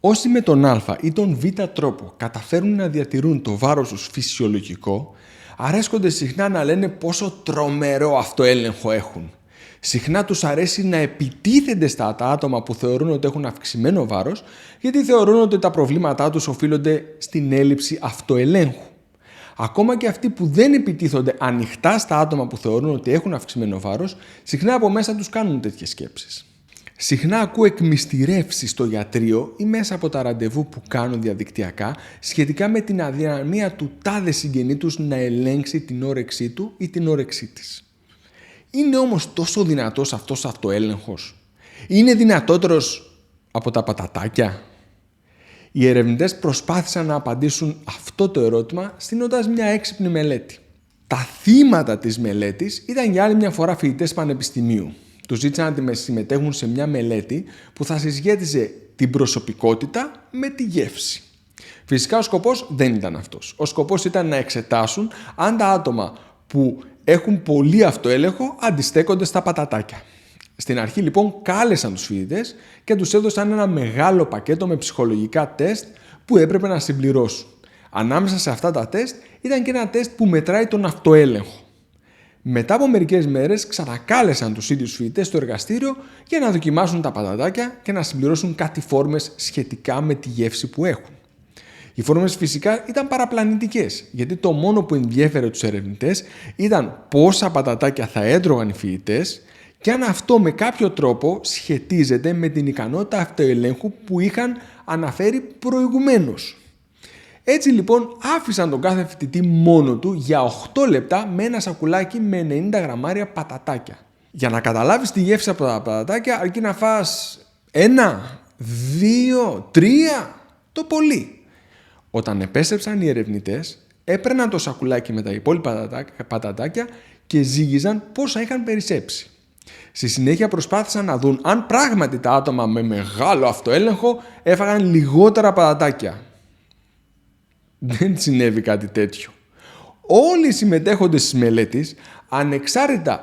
Όσοι με τον α ή τον β τρόπο καταφέρουν να διατηρούν το βάρος τους φυσιολογικό, αρέσκονται συχνά να λένε πόσο τρομερό αυτοέλεγχο έχουν. Συχνά τους αρέσει να επιτίθενται στα άτομα που θεωρούν ότι έχουν αυξημένο βάρος, γιατί θεωρούν ότι τα προβλήματά τους οφείλονται στην έλλειψη αυτοελέγχου. Ακόμα και αυτοί που δεν επιτίθονται ανοιχτά στα άτομα που θεωρούν ότι έχουν αυξημένο βάρος, συχνά από μέσα τους κάνουν τέτοιες σκέψεις. Συχνά ακούω εκμυστηρεύσεις στο γιατρείο ή μέσα από τα ραντεβού που κάνουν διαδικτυακά σχετικά με την αδυναμία του τάδε συγγενή τους να ελέγξει την όρεξή του ή την όρεξή της. Είναι όμως τόσο δυνατός αυτός ο αυτοέλεγχος? Είναι δυνατότερος από τα πατατάκια? Οι ερευνητές προσπάθησαν να απαντήσουν αυτό το ερώτημα στείνοντας μια έξυπνη μελέτη. Τα θύματα της μελέτης ήταν για άλλη μια φορά φοιτητές πανεπιστημίου. Τους ζήτησαν να συμμετέχουν σε μια μελέτη που θα συσχέτιζε την προσωπικότητα με τη γεύση. Φυσικά ο σκοπός δεν ήταν αυτός. Ο σκοπός ήταν να εξετάσουν αν τα άτομα που έχουν πολύ αυτοέλεγχο αντιστέκονται στα πατατάκια. Στην αρχή λοιπόν κάλεσαν τους φοιτητές και τους έδωσαν ένα μεγάλο πακέτο με ψυχολογικά τεστ που έπρεπε να συμπληρώσουν. Ανάμεσα σε αυτά τα τεστ ήταν και ένα τεστ που μετράει τον αυτοέλεγχο. Μετά από μερικές μέρες ξανακάλεσαν τους ίδιους φοιτητές στο εργαστήριο για να δοκιμάσουν τα πατατάκια και να συμπληρώσουν κάτι φόρμες σχετικά με τη γεύση που έχουν. Οι φόρμες φυσικά ήταν παραπλανητικές, γιατί το μόνο που ενδιέφερε τους ερευνητές ήταν πόσα πατατάκια θα έτρωγαν οι φοιτητές και αν αυτό με κάποιο τρόπο σχετίζεται με την ικανότητα αυτοελέγχου που είχαν αναφέρει προηγουμένως. Έτσι λοιπόν άφησαν τον κάθε φοιτητή μόνο του για 8 λεπτά με ένα σακουλάκι με 90 γραμμάρια πατατάκια. Για να καταλάβεις τη γεύση από τα πατατάκια αρκεί να φας 1, 2, 3 το πολύ. Όταν επέστρεψαν οι ερευνητές, έπαιρναν το σακουλάκι με τα υπόλοιπα πατατάκια και ζύγιζαν πόσα είχαν περισσέψει. Στη συνέχεια προσπάθησαν να δουν αν πράγματι τα άτομα με μεγάλο αυτοέλεγχο έφαγαν λιγότερα πατατάκια. Δεν συνέβη κάτι τέτοιο. Όλοι οι συμμετέχοντες της μελέτης, ανεξάρτητα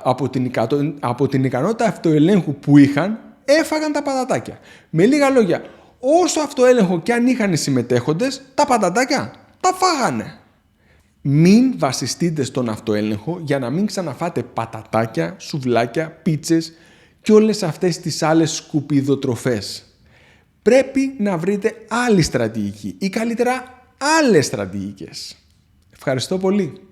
από την ικανότητα αυτοελέγχου που είχαν, έφαγαν τα πατατάκια. Με λίγα λόγια, όσο αυτοέλεγχο και αν είχαν οι συμμετέχοντες, τα πατατάκια τα φάγανε. Μην βασιστείτε στον αυτοέλεγχο για να μην ξαναφάτε πατατάκια, σουβλάκια, πίτσες και όλες αυτές τις άλλες σκουπιδοτροφές. Πρέπει να βρείτε άλλη στρατηγική ή καλύτερα άλλες στρατηγικές. Ευχαριστώ πολύ.